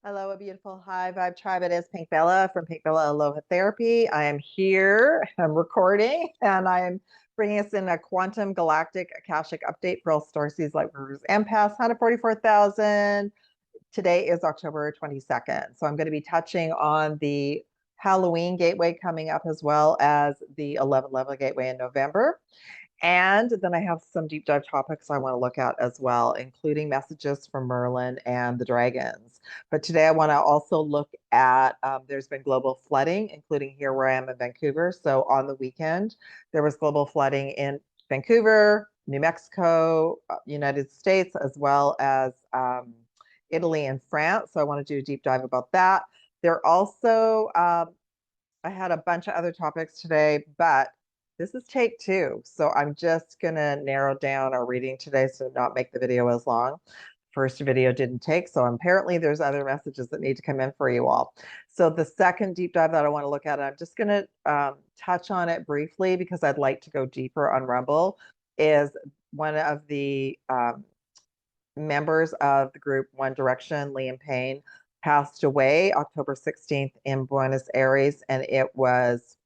Hello, a beautiful high vibe tribe. It is Pink Bella from Pink Bella Aloha Therapy. I am here, I'm recording, and I am bringing us in a quantum galactic Akashic update for all starseeds, light workers, empaths, 144,000. Today is October 22nd. So I'm going to be touching on the Halloween gateway coming up as well as the 11/11 gateway in November. And then I have some deep dive topics I want to look at as well, including messages from Merlin and the dragons. But today I want to also look at there's been global flooding, including here where I am in Vancouver. So on the weekend, there was global flooding in Vancouver, New Mexico, United States, as well as Italy and France. So I want to do a deep dive about that. There also, I had a bunch of other topics today, but this is take two. So I'm just going to narrow down our reading today so not make the video as long. First video didn't take, so apparently there's other messages that need to come in for you all. So the second deep dive that I want to look at, I'm just going to touch on it briefly because I'd like to go deeper on Rumble, is one of the members of the group One Direction, Liam Payne, passed away October 16th in Buenos Aires, and it was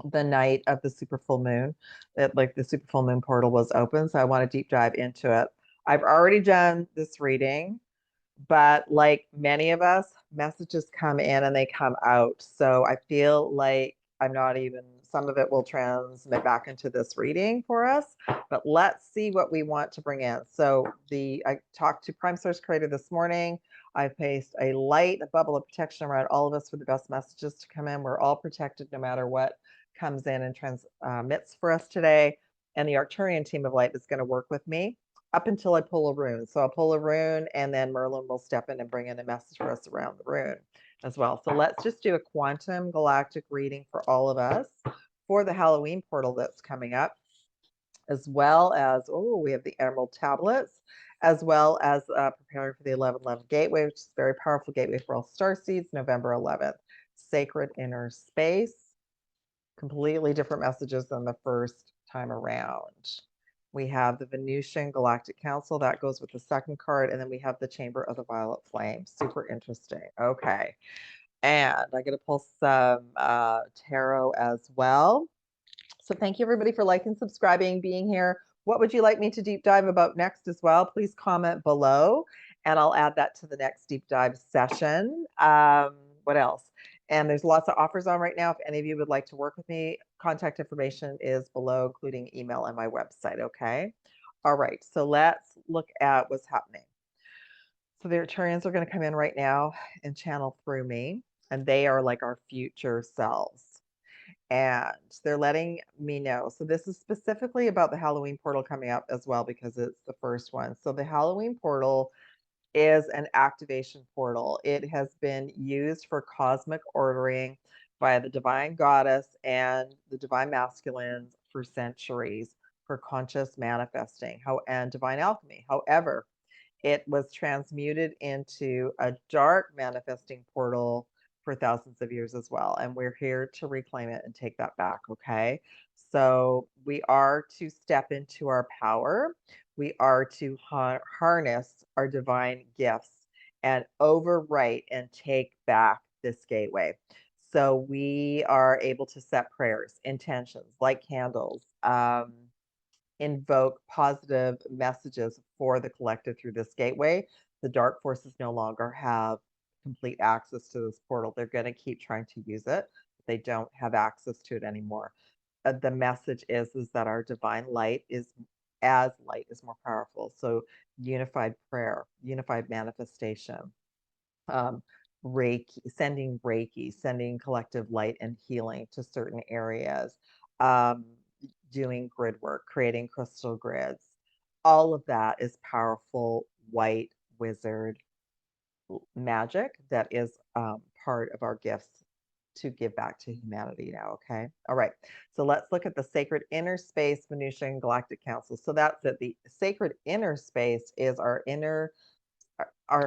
the night of the super full moon. Like the super full moon portal was open, so I want to deep dive into it. I've already done this reading, but like many of us, messages come in and they come out. So I feel like I'm not even, some of it will transmit back into this reading for us, but let's see what we want to bring in. So I talked to Prime Source Creator this morning. I've placed a light, a bubble of protection around all of us for the best messages to come in. We're all protected no matter what comes in and transmits for us today. And the Arcturian team of light is going to work with me up until I pull a rune. So I'll pull a rune and then Merlin will step in and bring in a message for us around the rune as well. So let's just do a quantum galactic reading for all of us for the Halloween portal that's coming up, as well as, oh, we have the Emerald Tablets, as well as preparing for the 11/11 Gateway, which is a very powerful gateway for all starseeds, November 11th. Sacred Inner Space, completely different messages than the first time around. We have the Venusian Galactic Council, that goes with the second card, and then we have the Chamber of the Violet Flame. Super interesting. Okay. And I'm going to pull some tarot as well. So thank you everybody for liking, subscribing, being here. What would you like me to deep dive about next as well? Please comment below and I'll add that to the next deep dive session. What else? And there's lots of offers on right now. If any of you would like to work with me, contact information is below, including email and my website, okay? All right, so let's look at what's happening. So the Arcturians are going to come in right now and channel through me, and they are like our future selves. And they're letting me know. So this is specifically about the Halloween portal coming up as well, because it's the first one. So the Halloween portal is an activation portal. It has been used for cosmic ordering by the divine goddess and the divine masculines for centuries for conscious manifesting and divine alchemy. However, it was transmuted into a dark manifesting portal for thousands of years as well. And we're here to reclaim it and take that back, okay? So we are to step into our power. We are to harness our divine gifts and overwrite and take back this gateway. So we are able to set prayers, intentions, light candles, invoke positive messages for the collective through this gateway. The dark forces no longer have complete access to this portal. They're going to keep trying to use it, but they don't have access to it anymore. The message is that our divine light is more powerful. So unified prayer, unified manifestation, Reiki, sending collective light and healing to certain areas, doing grid work, creating crystal grids. All of that is powerful white wizard magic that is part of our gifts to give back to humanity now, okay? All right, so let's look at the Sacred Inner Space Venusian Galactic Council. So that's it. The Sacred Inner Space is our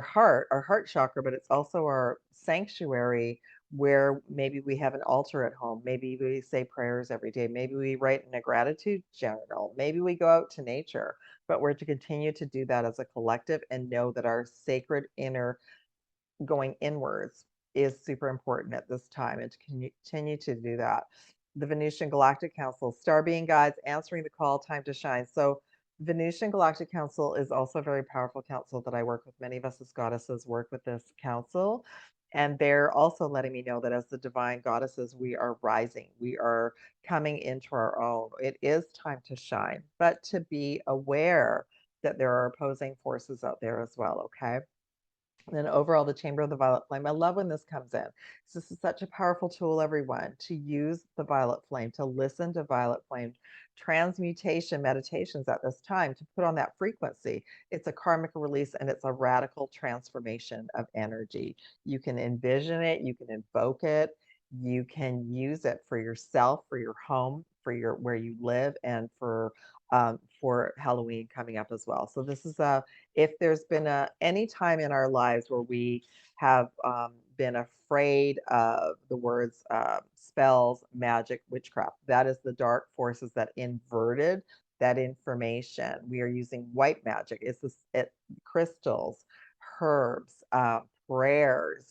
heart chakra, but it's also our sanctuary where maybe we have an altar at home. Maybe we say prayers every day. Maybe we write in a gratitude journal. Maybe we go out to nature, but we're to continue to do that as a collective and know that our sacred inner going inwards is super important at this time, and to continue to do that. The Venusian Galactic Council, Star Being Guides, answering the call, time to shine. So Venusian Galactic Council is also a very powerful council that I work with. Many of us as goddesses work with this council. And they're also letting me know that as the divine goddesses, we are rising. We are coming into our own. It is time to shine, but to be aware that there are opposing forces out there as well, okay? And then overall, the Chamber of the Violet Flame. I love when this comes in. This is such a powerful tool, everyone, to use the Violet Flame, to listen to Violet Flame transmutation meditations at this time, to put on that frequency. It's a karmic release and it's a radical transformation of energy. You can envision it, you can invoke it, you can use it for yourself, for your home, for your where you live, and for Halloween coming up as well. So this is if there's been any time in our lives where we have been afraid of the words spells, magic, witchcraft, that is the dark forces that inverted that information. We are using white magic. It's crystals, herbs, prayers,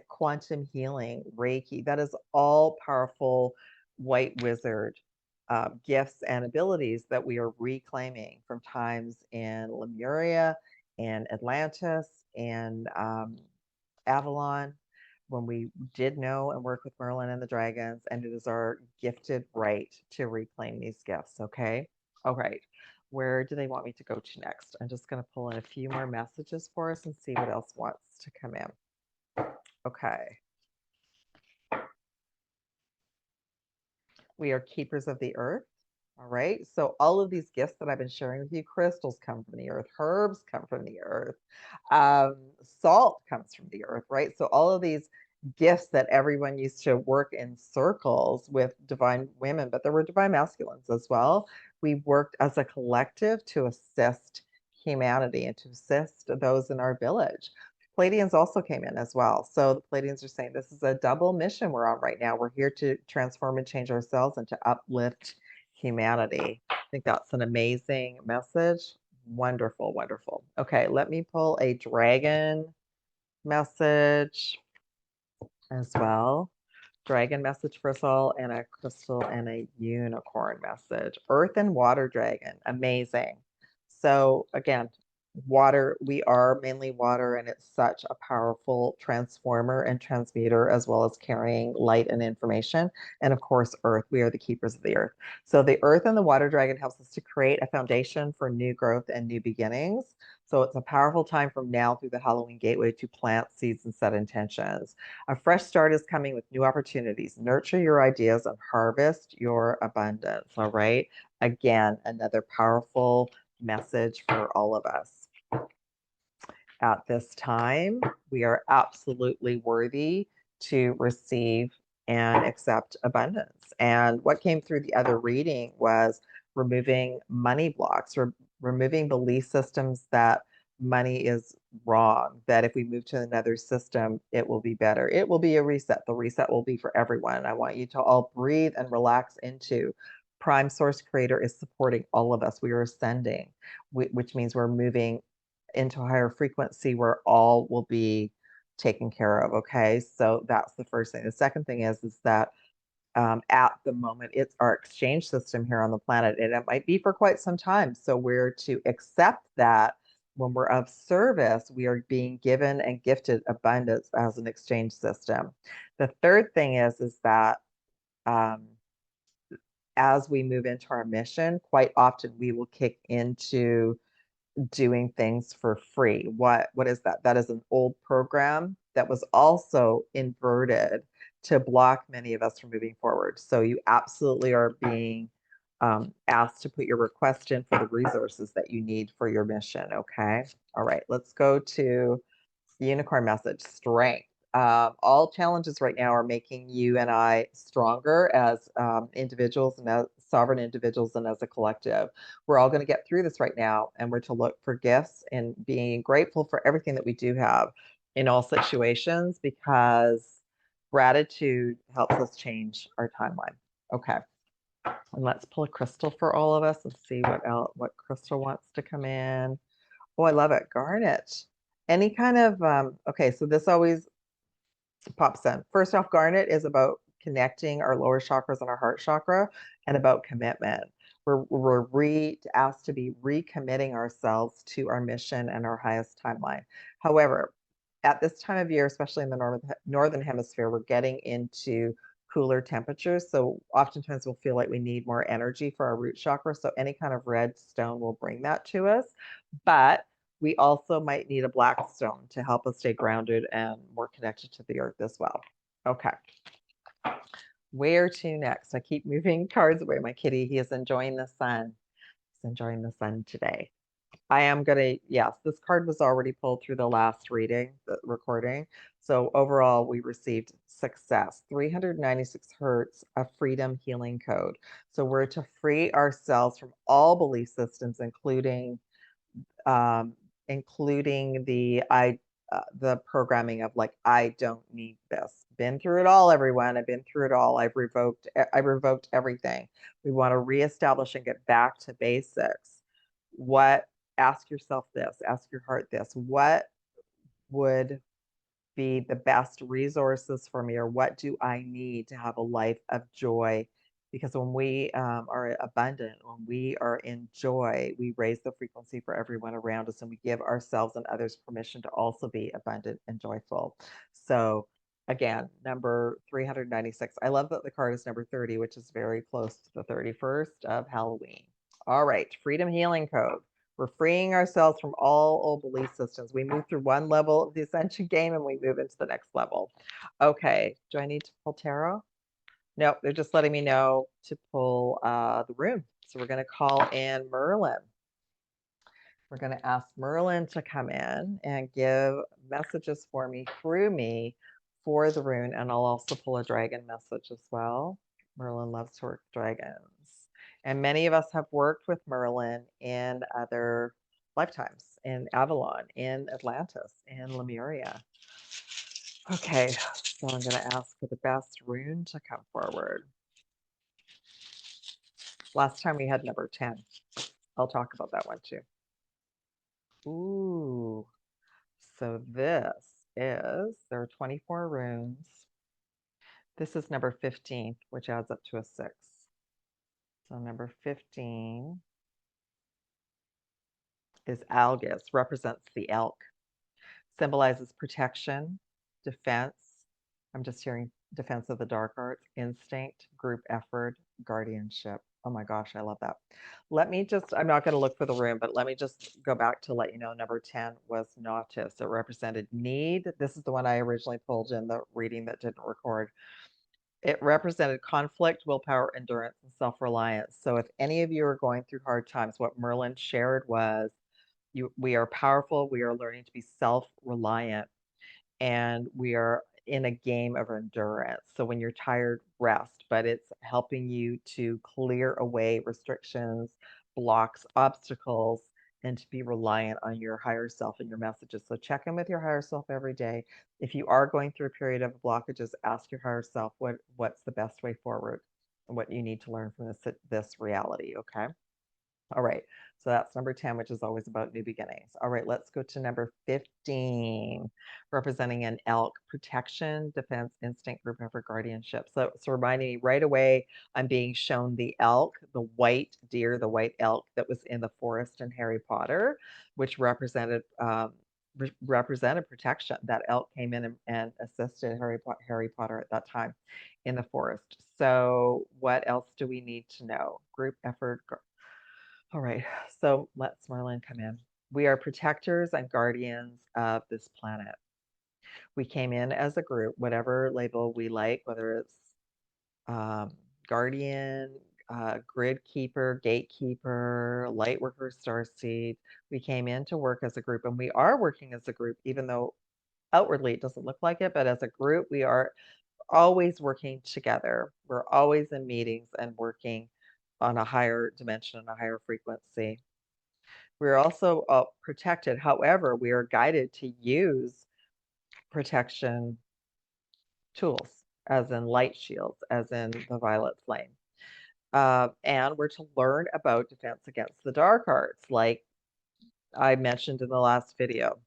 quantum healing, Reiki. That is all powerful white wizard gifts and abilities that we are reclaiming from times in Lemuria and Atlantis and Avalon, when we did know and work with Merlin and the dragons, and it is our gifted right to reclaim these gifts, okay? All right, where do they want me to go to next? I'm just going to pull in a few more messages for us and see what else wants to come in. Okay. We are keepers of the earth. All right. So all of these gifts that I've been sharing with you, crystals come from the earth, herbs come from the earth, salt comes from the earth, right? So all of these gifts that everyone used to work in circles with divine women, but there were divine masculines as well. We worked as a collective to assist humanity and to assist those in our village. Pleiadians also came in as well. So the Pleiadians are saying this is a double mission we're on right now. We're here to transform and change ourselves and to uplift humanity. I think that's an amazing message. Wonderful, wonderful. Okay, let me pull a dragon message as well. Dragon message for us all, and a crystal and a unicorn message. Earth and water dragon, amazing. So again, water, we are mainly water, and it's such a powerful transformer and transmuter, as well as carrying light and information. And of course, earth, we are the keepers of the earth. So the earth and the water dragon helps us to create a foundation for new growth and new beginnings. So it's a powerful time from now through the Halloween gateway to plant seeds and set intentions. A fresh start is coming with new opportunities. Nurture your ideas and harvest your abundance. All right. Again, another powerful message for all of us. At this time, we are absolutely worthy to receive and accept abundance. And what came through the other reading was removing money blocks, removing belief systems that money is wrong, that if we move to another system, it will be better. It will be a reset. The reset will be for everyone. I want you to all breathe and relax into Prime Source Creator is supporting all of us. We are ascending, which means we're moving into a higher frequency where all will be taken care of. Okay, so that's the first thing. The second thing is that at the moment it's our exchange system here on the planet, and it might be for quite some time. So we're to accept that when we're of service, we are being given and gifted abundance as an exchange system. The third thing is that as we move into our mission, quite often we will kick into doing things for free. What is that? That is an old program that was also inverted to block many of us from moving forward. So you absolutely are being asked to put your request in for the resources that you need for your mission. Okay. All right. Let's go to the unicorn message. Strength. All challenges right now are making you and I stronger as individuals and as sovereign individuals and as a collective. We're all going to get through this right now, and we're to look for gifts and being grateful for everything that we do have in all situations, because gratitude helps us change our timeline. Okay. And let's pull a crystal for all of us and see what crystal wants to come in. Oh, I love it. Garnet any kind of, okay, so this always pops in. First off, garnet is about connecting our lower chakras and our heart chakra and about commitment. We're asked to be recommitting ourselves to our mission and our highest timeline. However, at this time of year, especially in the northern hemisphere, we're getting into cooler temperatures. So oftentimes we'll feel like we need more energy for our root chakra. So any kind of red stone will bring that to us. But we also might need a black stone to help us stay grounded and more connected to the earth as well. Okay. Where to next? I keep moving cards away. My kitty, he is enjoying the sun. He's enjoying the sun today. I am gonna, yes, this card was already pulled through the last reading, the recording. So overall, we received success, 396 hertz, a freedom healing code. So we're to free ourselves from all belief systems, including the programming of like, I don't need this. Been through it all, everyone. I've been through it all. I revoked everything. We want to reestablish and get back to basics. Ask yourself this, ask your heart this. What would be the best resources for me, or what do I need to have a life of joy? Because when we are abundant, when we are in joy, we raise the frequency for everyone around us, and we give ourselves and others permission to also be abundant and joyful. So again, number 396. I love that the card is number 30, which is very close to the 31st of Halloween. All right, freedom healing code. We're freeing ourselves from all old belief systems. We move through one level of the ascension game and we move into the next level. Okay, do I need to pull tarot? Nope, they're just letting me know to pull the room. So we're going to call in Merlin. We're going to ask Merlin to come in and give messages for me through me for the rune. And I'll also pull a dragon message as well. Merlin loves to work with dragons. And many of us have worked with Merlin in other lifetimes, in Avalon, in Atlantis, in Lemuria. Okay, so I'm going to ask for the best rune to come forward. Last time we had number 10. I'll talk about that one too. Ooh, so this is, there are 24 runes. This is number 15, which adds up to a 6. So number 15 is Algus, represents the elk, symbolizes protection, defense. I'm just hearing defense of the dark arts, instinct, group effort, guardianship. Oh my gosh, I love that. I'm not going to look for the room, but let me just go back to let you know number 10 was Nautis. It represented need. This is the one I originally pulled in the reading that didn't record. It represented conflict, willpower, endurance, and self-reliance. So if any of you are going through hard times, what Merlin shared was, we are powerful, we are learning to be self-reliant, and we are in a game of endurance. So when you're tired, rest, but it's helping you to clear away restrictions, blocks, obstacles, and to be reliant on your higher self and your messages. So check in with your higher self every day. If you are going through a period of blockages, ask your higher self what's the best way forward and what you need to learn from this reality, okay? All right, so that's number 10, which is always about new beginnings. All right, let's go to number 15, representing an elk, protection, defense, instinct, group effort, guardianship. So reminding me right away, I'm being shown the elk, the white deer, the white elk that was in the forest in Harry Potter, which represented protection. That elk came in and assisted Harry Potter at that time in the forest. So what else do we need to know? Group effort, all right, so let's Merlin come in. We are protectors and guardians of this planet. We came in as a group, whatever label we like, whether it's guardian, grid keeper, gatekeeper, light worker, starseed. We came in to work as a group, and we are working as a group, even though outwardly it doesn't look like it, but as a group, we are always working together. We're always in meetings and working on a higher dimension and a higher frequency. We're also protected. However, we are guided to use protection tools, as in light shields, as in the violet flame. And we're to learn about defense against the dark arts, like I mentioned in the last video.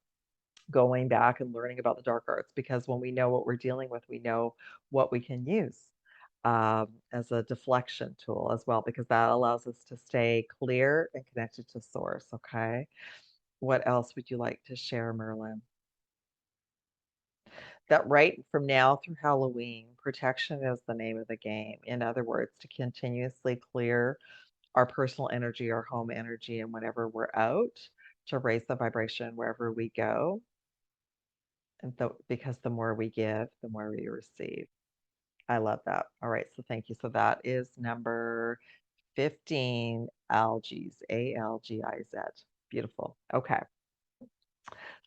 going back and learning about the dark arts, because when we know what we're dealing with, we know what we can use as a deflection tool as well, because that allows us to stay clear and connected to source. Okay. What else would you like to share, Merlin? That right from now through Halloween, protection is the name of the game. In other words, to continuously clear our personal energy, our home energy, and whenever we're out, to raise the vibration wherever we go. And because the more we give, the more we receive. I love that. All right, so thank you. So that is number 15, algaes, ALGIZ. Beautiful. Okay.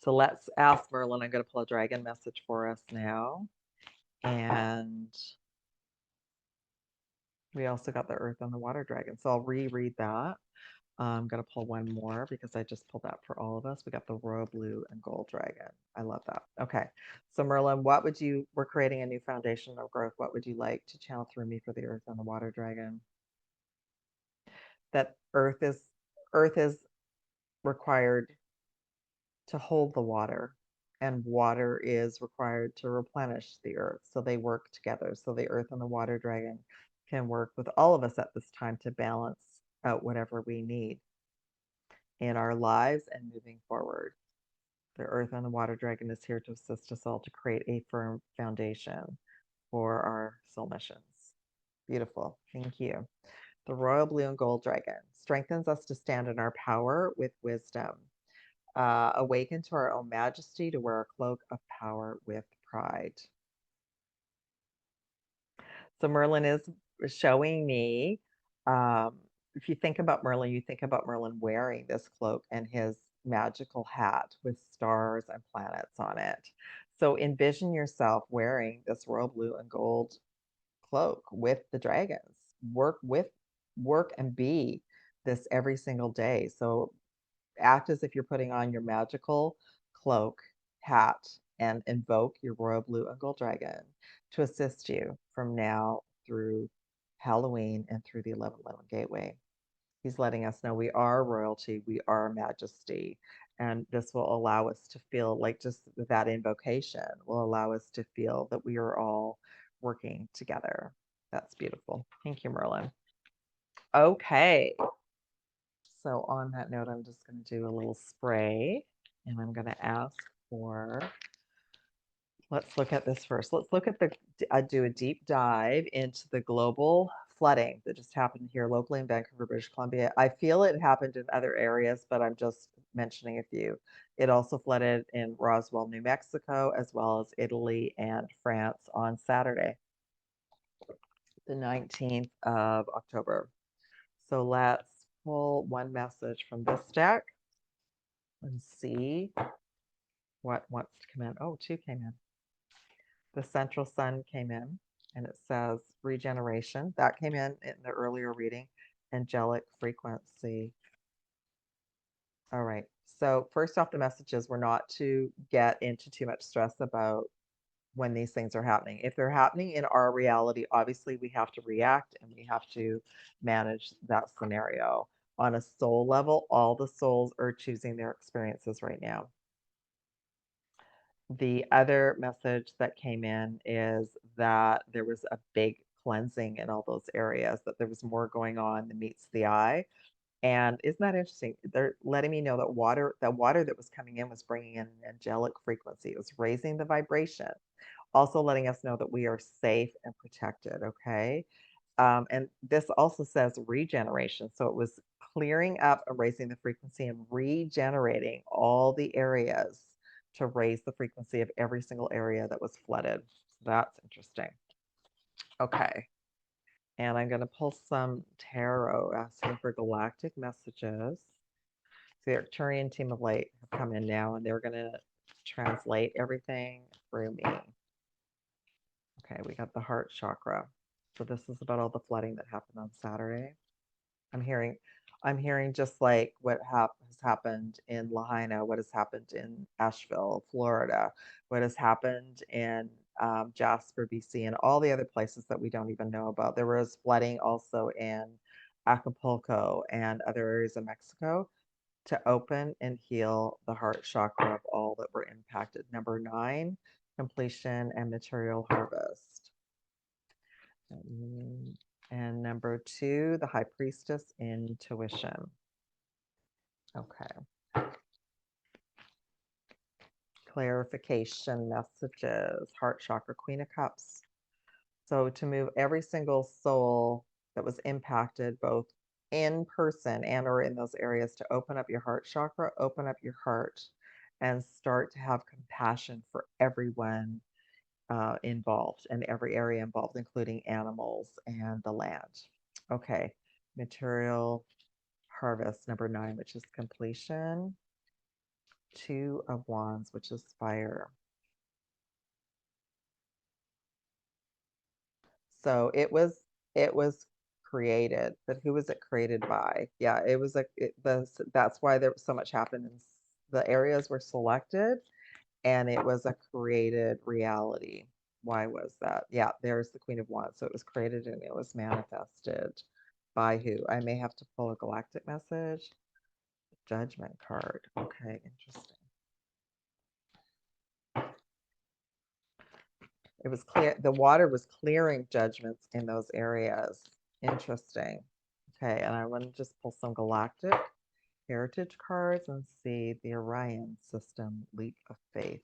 So let's ask Merlin. I'm going to pull a dragon message for us now. And we also got the earth and the water dragon. So I'll reread that. I'm going to pull one more because I just pulled that for all of us. We got the royal blue and gold dragon. I love that. Okay. So Merlin, we're creating a new foundation of growth. What would you like to channel through me for the earth and the water dragon? That earth is required to hold the water, and water is required to replenish the earth. So they work together. So the earth and the water dragon can work with all of us at this time to balance out whatever we need in our lives and moving forward. The earth and the water dragon is here to assist us all to create a firm foundation for our soul missions. Beautiful. Thank you. The royal blue and gold dragon strengthens us to stand in our power with wisdom. Awaken to our own majesty, to wear a cloak of power with pride. So Merlin is showing me, if you think about Merlin, you think about Merlin wearing this cloak and his magical hat with stars and planets on it. So envision yourself wearing this royal blue and gold cloak with the dragons. Work and be this every single day. So act as if you're putting on your magical cloak, hat, and invoke your royal blue and gold dragon to assist you from now through Halloween and through the 1111 gateway. He's letting us know we are royalty, we are majesty, and this will allow us to feel like, just that invocation will allow us to feel that we are all working together. That's beautiful. Thank you, Merlin. Okay. So on that note, I'm just going to do a little spray, and I'm going to ask for, let's look at this first. Let's look at do a deep dive into the global flooding that just happened here locally in Vancouver, British Columbia. I feel it happened in other areas, but I'm just mentioning a few. It also flooded in Roswell, New Mexico, as well as Italy and France on Saturday, the 19th of October. So let's pull one message from this deck and see what wants to come in. Oh, two came in. The central sun came in, and it says regeneration. That came in the earlier reading. Angelic frequency. All right. So first off, the messages were not to get into too much stress about when these things are happening. If they're happening in our reality, obviously we have to react and we have to manage that scenario. On a soul level, all the souls are choosing their experiences right now. The other message that came in is that there was a big cleansing in all those areas, that there was more going on than meets the eye. And isn't that interesting? They're letting me know that water that was coming in was bringing in an angelic frequency. It was raising the vibration. Also letting us know that we are safe and protected, okay? And this also says regeneration. So it was clearing up and raising the frequency and regenerating all the areas to raise the frequency of every single area that was flooded. So that's interesting. Okay. And I'm going to pull some tarot, asking for galactic messages. So the Arcturian team of light have come in now, and they're going to translate everything through me. Okay, we got the heart chakra. So this is about all the flooding that happened on Saturday. I'm hearing just like what has happened in Lahaina, what has happened in Asheville, Florida, what has happened in Jasper, BC, and all the other places that we don't even know about. There was flooding also in Acapulco and other areas of Mexico to open and heal the heart chakra of all that were impacted. Number 9, completion and material harvest. And number 2, the High Priestess, intuition. Okay. Clarification messages, heart chakra, Queen of Cups. So to move every single soul that was impacted, both in person and or in those areas, to open up your heart chakra, open up your heart, and start to have compassion for everyone involved and every area involved, including animals and the land. Okay, material harvest, number 9, which is completion. 2 of Wands, which is fire. So it was created, but who was it created by? Yeah, it was that's why there was so much happened. And the areas were selected, and it was a created reality. Why was that? Yeah, there's the Queen of Wands. So it was created and it was manifested by who? I may have to pull a galactic message. Judgment card. Okay, interesting. It was clear, the water was clearing judgments in those areas. Interesting. Okay, and I want to just pull some galactic heritage cards and see the Orion system leap of faith.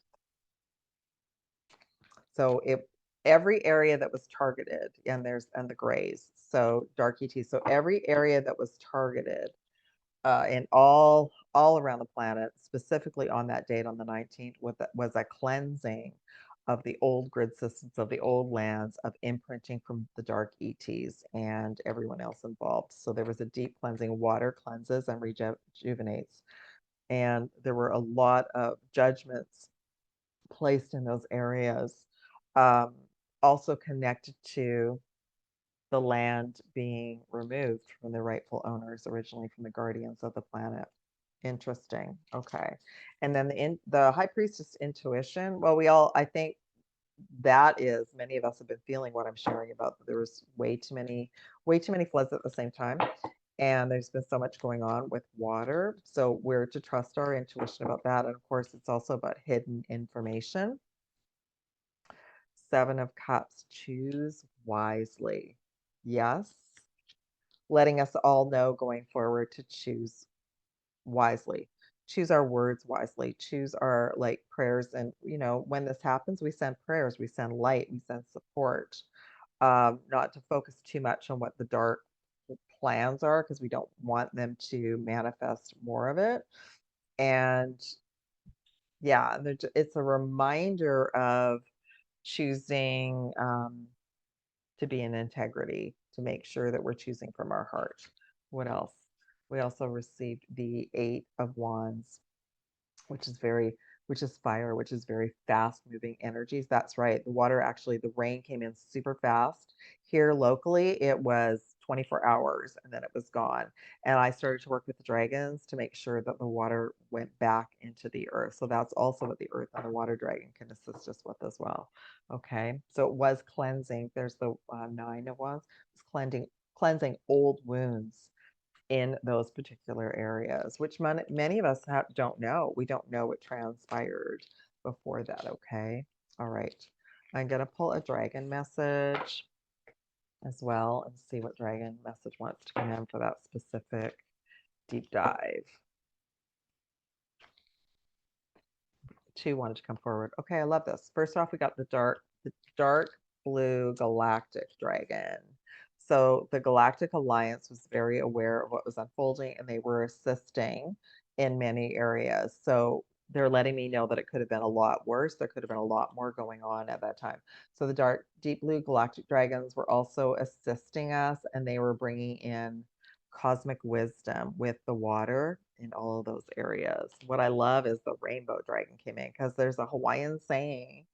So every area that was targeted, and the grays, so dark ET. So every area that was targeted in all around the planet, specifically on that date on the 19th, was a cleansing of the old grid systems, of the old lands, of imprinting from the dark ETs and everyone else involved. So there was a deep cleansing. Water cleanses and rejuvenates. And there were a lot of judgments placed in those areas, also connected to the land being removed from the rightful owners, originally from the guardians of the planet. Interesting. Okay. And then the High Priestess intuition. Well, I think that is, many of us have been feeling what I'm sharing about. There was way too many floods at the same time. And there's been so much going on with water. So we're to trust our intuition about that. And of course, it's also about hidden information. 7 of Cups, choose wisely. Yes. Letting us all know going forward to choose wisely. Choose our words wisely. Choose our prayers. And, when this happens, we send prayers, we send light, we send support. Not to focus too much on what the dark plans are, because we don't want them to manifest more of it. And yeah, it's a reminder of choosing to be in integrity, to make sure that we're choosing from our heart. What else? We also received the 8 of Wands, which is fire, which is very fast moving energies. That's right. The rain came in super fast. Here locally, it was 24 hours and then it was gone. And I started to work with the dragons to make sure that the water went back into the earth. So that's also what the earth and the water dragon can assist us with as well. Okay. So it was cleansing. There's the 9 of Wands. It's cleansing old wounds in those particular areas, which many of us don't know. We don't know what transpired before that. Okay. All right. I'm going to pull a dragon message as well and see what dragon message wants to come in for that specific deep dive. 2 wanted to come forward. Okay, I love this. First off, we got the dark blue galactic dragon. So the Galactic Alliance was very aware of what was unfolding, and they were assisting in many areas. So they're letting me know that it could have been a lot worse. There could have been a lot more going on at that time. So the deep blue galactic dragons were also assisting us, and they were bringing in cosmic wisdom with the water in all of those areas. What I love is the rainbow dragon came in, because there's a Hawaiian saying,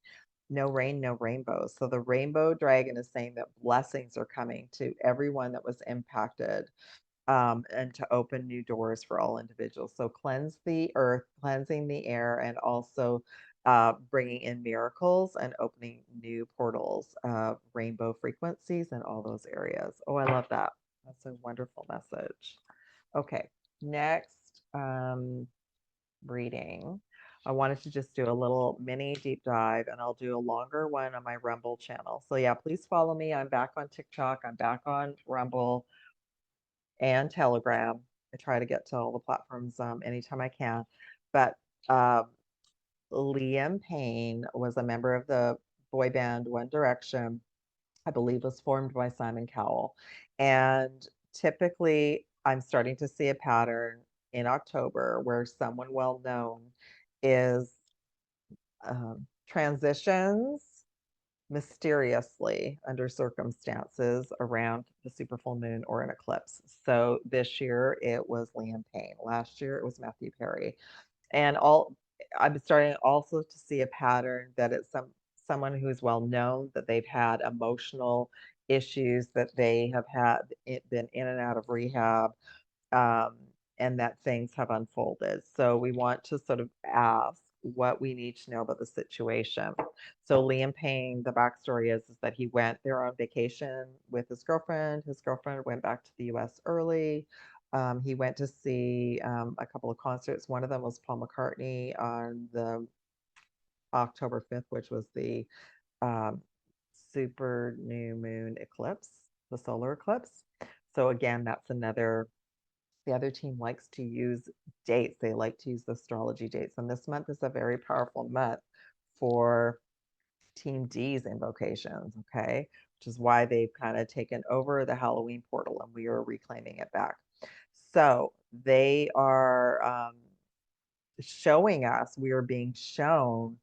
no rain, no rainbows. So the rainbow dragon is saying that blessings are coming to everyone that was impacted, and to open new doors for all individuals. So cleanse the earth, cleansing the air, and also bringing in miracles and opening new portals of rainbow frequencies in all those areas. Oh, I love that. That's a wonderful message. Okay, next reading. I wanted to just do a little mini deep dive, and I'll do a longer one on my Rumble channel. So yeah, please follow me. I'm back on TikTok. I'm back on Rumble and Telegram. I try to get to all the platforms anytime I can. But um, Liam Payne was a member of the boy band One Direction, I believe was formed by Simon Cowell. And typically, I'm starting to see a pattern in October where someone well known is transitions mysteriously under circumstances around the super full moon or an eclipse. So this year it was Liam Payne. Last year it was Matthew Perry. And I'm starting also to see a pattern that it's someone who's well known, that they've had emotional issues, that they have been in and out of rehab, um, and that things have unfolded. So we want to sort of ask what we need to know about the situation. So Liam Payne, the backstory is that he went there on vacation with his girlfriend. His girlfriend went back to the US early. He went to see a couple of concerts. One of them was Paul McCartney on the October 5th, which was the um, super new moon eclipse, the solar eclipse. So again, that's another, the other team likes to use dates. They like to use the astrology dates. And this month is a very powerful month for Team D's invocations, okay? Which is why they've kind of taken over the Halloween portal and we are reclaiming it back. So they are showing us, we are being shown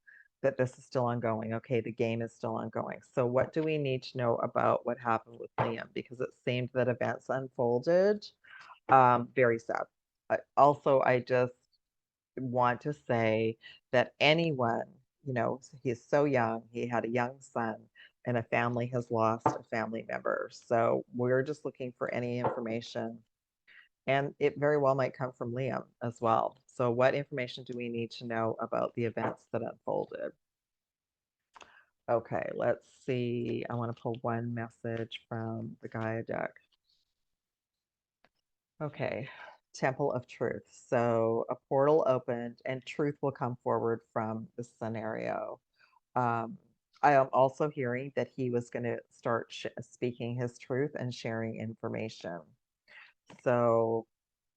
that this is still ongoing. Okay, the game is still ongoing. So what do we need to know about what happened with Liam? Because it seemed that events unfolded very sad. I just want to say that anyone, he's so young, he had a young son, and a family has lost a family member. So we're just looking for any information. And it very well might come from Liam as well. So, what information do we need to know about the events that unfolded? Okay, let's see. I want to pull one message from the Gaia deck. Okay, Temple of Truth. So a portal opened and truth will come forward from the scenario. I am also hearing that he was going to start speaking his truth and sharing information. So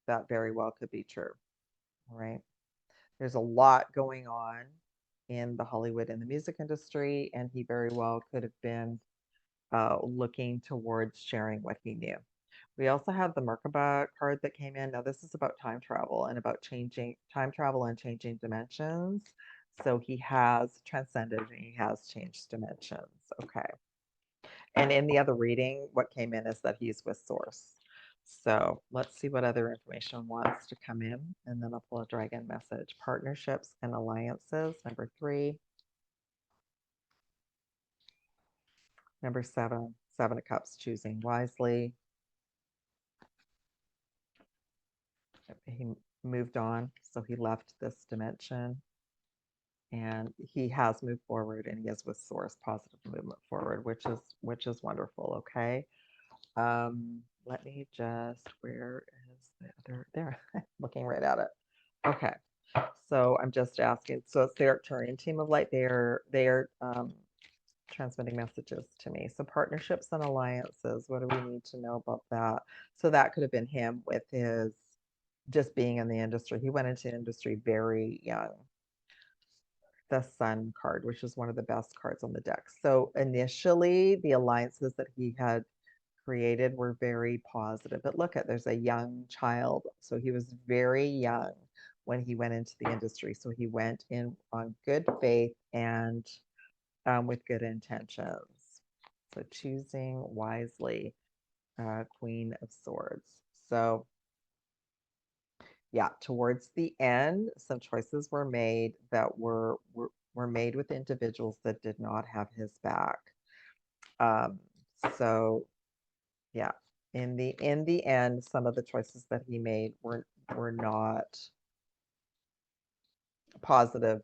that very well could be true. All right. There's a lot going on in the Hollywood and the music industry, and he very well could have been looking towards sharing what he knew. We also have the Merkaba card that came in. Now, this is about time travel and about changing time travel and changing dimensions. So he has transcended and he has changed dimensions. Okay. And in the other reading, what came in is that he's with Source. So let's see what other information wants to come in. And then I'll pull a dragon message. Partnerships and alliances, number 3. Number 7, 7 of Cups, choosing wisely. He moved on, so he left this dimension. And he has moved forward and he is with Source, positive movement forward, which is wonderful. Okay. Let me just, where is the other, there, looking right at it. Okay. So I'm just asking, so it's the Arcturian team of light. They're transmitting messages to me. So partnerships and alliances, what do we need to know about that? So that could have been him with his just being in the industry. He went into the industry very young. The Sun card, which is one of the best cards on the deck. So initially, the alliances that he had created were very positive. But look at, there's a young child. So he was very young when he went into the industry. So he went in on good faith and with good intentions. So choosing wisely, Queen of Swords. So yeah, towards the end, some choices were made that were made with individuals that did not have his back. Um, so yeah, in the end, some of the choices that he made were not positive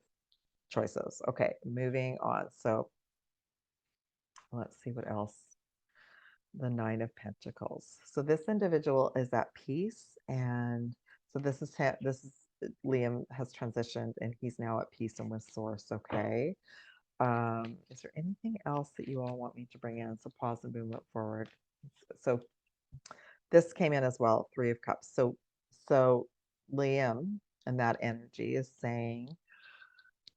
choices. Okay, moving on. So let's see what else. The Nine of Pentacles. So this individual is at peace, and so this is Liam has transitioned and he's now at peace and with source. Okay. Is there anything else that you all want me to bring in? So pause and movement forward. So this came in as well, 3 of Cups. So Liam and that energy is saying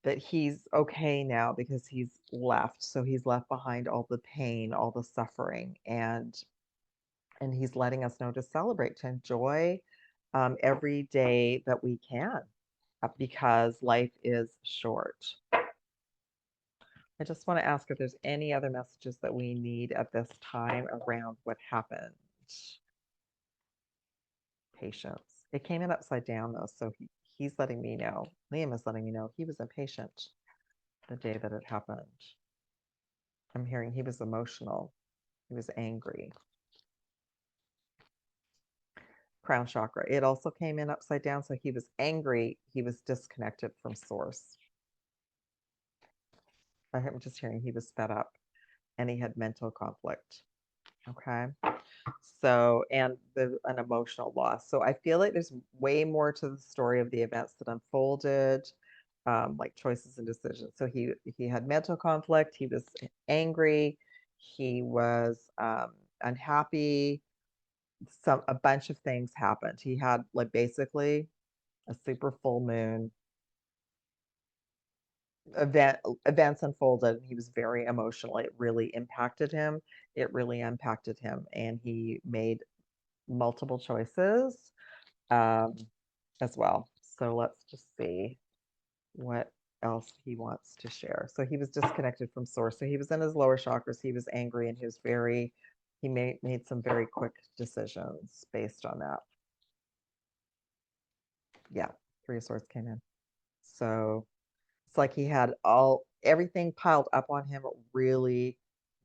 that he's okay now because he's left. So he's left behind all the pain, all the suffering, and he's letting us know to celebrate, to enjoy every day that we can, because life is short. I just want to ask if there's any other messages that we need at this time around what happened. Patience. It came in upside down though, so he's letting me know. Liam is letting me know he was impatient the day that it happened. I'm hearing he was emotional. He was angry. Crown chakra. It also came in upside down, so he was angry. He was disconnected from source. I'm just hearing he was fed up and he had mental conflict. Okay. So, and an emotional loss. So I feel like there's way more to the story of the events that unfolded, like choices and decisions. So he had mental conflict. He was angry. He was unhappy. A bunch of things happened. He had like basically a super full moon events unfolded, and he was very emotional. It really impacted him. And he made multiple choices as well. So let's just see what else he wants to share. So he was disconnected from source. So he was in his lower chakras. He was angry, and he made some very quick decisions based on that. Yeah, 3 of Swords came in. So it's like he had everything piled up on him, a really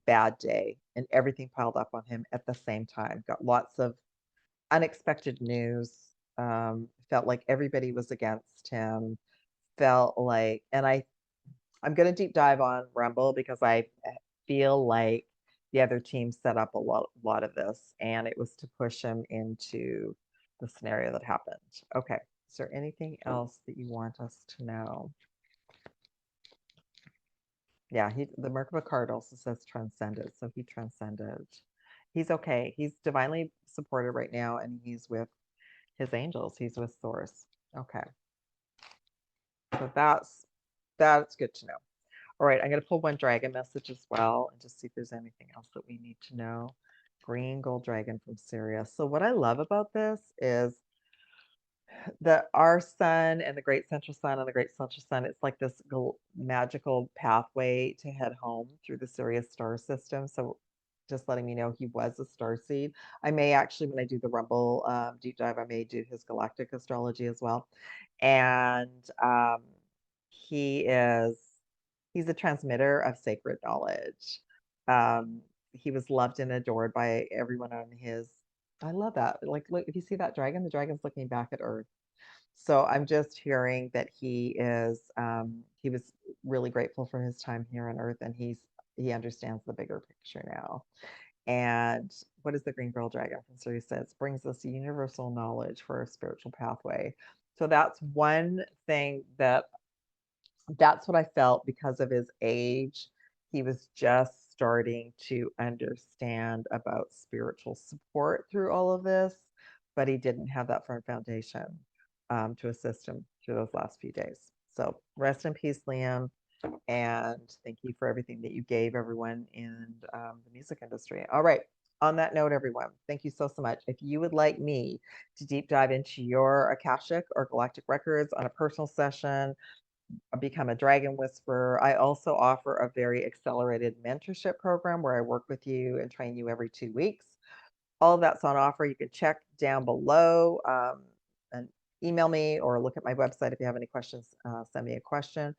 bad day, and everything piled up on him at the same time. Got lots of unexpected news. Felt like everybody was against him. Felt like, and I'm going to deep dive on Rumble because I feel like the other team set up a lot of this, and it was to push him into the scenario that happened. Okay. Is there anything else that you want us to know? Yeah, the Merkaba card also says transcended, so he transcended. He's okay. He's divinely supported right now, and he's with his angels. He's with Source. Okay. So that's good to know. All right, I'm going to pull one dragon message as well and just see if there's anything else that we need to know. Green gold dragon from Syria. So what I love about this is our sun and the great central sun and the great central sun, it's like this magical pathway to head home through the Sirius star system. So just letting me know he was a starseed. I may actually, when I do the Rumble deep dive, I may do his galactic astrology as well. And he's a transmitter of sacred knowledge. He was loved and adored by everyone on his. I love that. Like, look, if you see that dragon, the dragon's looking back at Earth. So I'm just hearing that he was really grateful for his time here on Earth, and he understands the bigger picture now. And what is the green girl dragon from Sirius says? Brings us universal knowledge for a spiritual pathway. So that's one thing that's what I felt because of his age. He was just starting to understand about spiritual support through all of this, but he didn't have that firm foundation to assist him through those last few days. So rest in peace, Liam. And thank you for everything that you gave everyone in the music industry. All right. On that note, everyone, thank you so much. If you would like me to deep dive into your Akashic or Galactic records on a personal session, become a dragon whisperer, I also offer a very accelerated mentorship program where I work with you and train you every 2 weeks. All of that's on offer. You can check down below and email me or look at my website if you have any questions. Send me a question.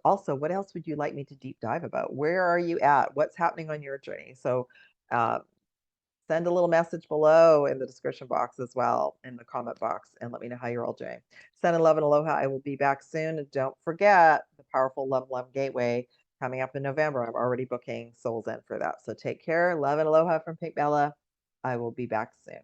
Also, what else would you like me to deep dive about? Where are you at? What's happening on your journey? So send a little message below in the description box as well, in the comment box, and let me know how you're all doing. Send love and aloha. I will be back soon. And don't forget the powerful Love Gateway coming up in November. I'm already booking souls in for that. So take care. Love and aloha from PinkBella. I will be back soon.